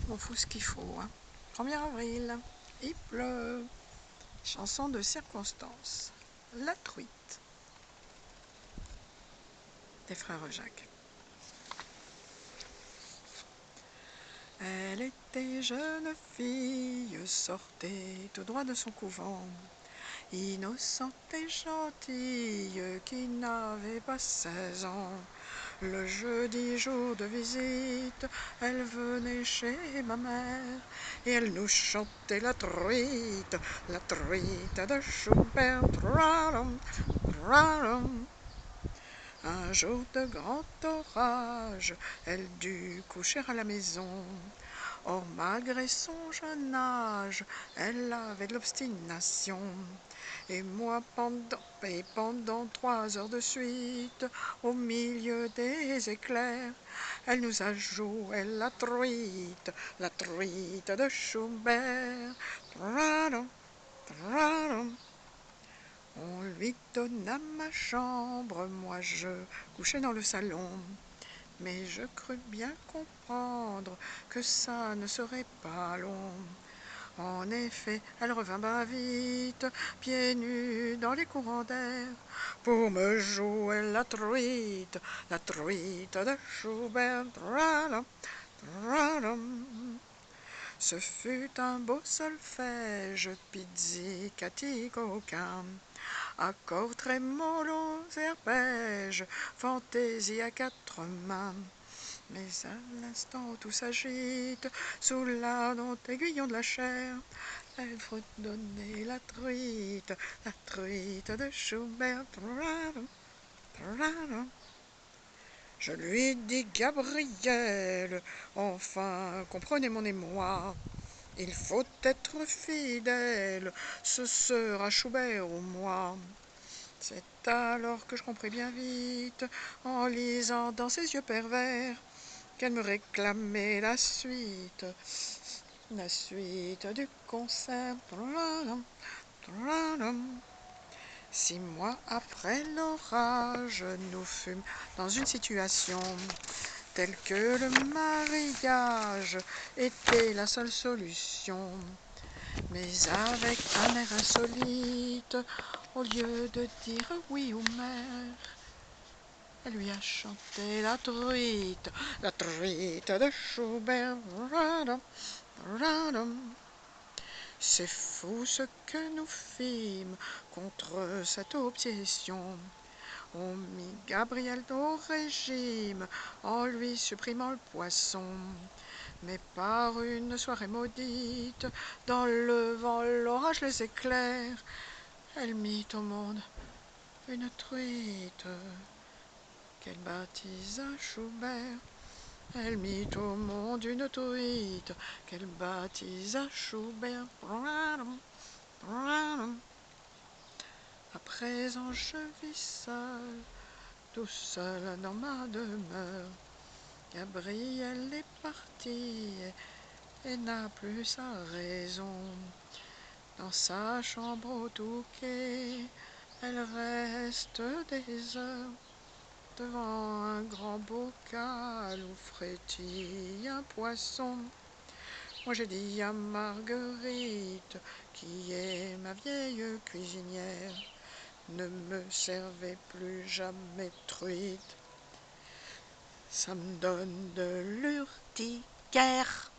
On fout ce qu'il faut. 1er avril, il pleut. Chanson de circonstance. La truite. Des frères Jacques. Elle était jeune fille, sortait tout droit de son couvent, innocente et gentille, qui n'avait pas 16 ans. Le jeudi jour de visite, elle venait chez ma mère, et elle nous chantait la truite de Schubert. Un jour de grand orage, elle dut coucher à la maison. Or, malgré son jeune âge, elle avait de l'obstination. Et moi, pendant 3 heures de suite, au milieu des éclairs, elle nous a joué la truite de Schubert. On lui donna ma chambre, moi je couchais dans le salon. Mais je crus bien comprendre que ça ne serait pas long. En effet, elle revint bien vite, pieds nus dans les courants d'air, pour me jouer la truite de Schubert. Ce fut un beau solfège, pizzicati coquin, accords très mollos, arpèges, fantaisie à 4 mains. Mais à l'instant où tout s'agite, sous l'ardent aiguillon de la chair, elle fredonnait la truite de Schubert. Je lui dis, Gabriel, enfin, comprenez mon émoi. Il faut être fidèle, ce sera Schubert ou moi. C'est alors que je compris bien vite, en lisant dans ses yeux pervers, qu'elle me réclamait la suite du concert. 6 mois après l'orage, nous fûmes dans une situation telle que le mariage était la seule solution. Mais avec un air insolite, au lieu de dire oui ou mère, elle lui a chanté la truite de Schubert. C'est fou ce que nous fîmes contre cette obsession. On mit Gabriel au régime en lui supprimant le poisson. Mais par une soirée maudite, dans le vent, l'orage, les éclairs, elle mit au monde une truite qu'elle baptisa Schubert. Elle mit au monde une truite qu'elle baptisa Schubert. À présent je vis seul, tout seul dans ma demeure. Gabriel est parti et n'a plus sa raison. Dans sa chambre au Touquet, elle reste des heures devant un grand bocal où frétille un poisson. Moi j'ai dit à Marguerite, qui est ma vieille cuisinière, ne me servez plus jamais truite, ça me donne de l'urticaire.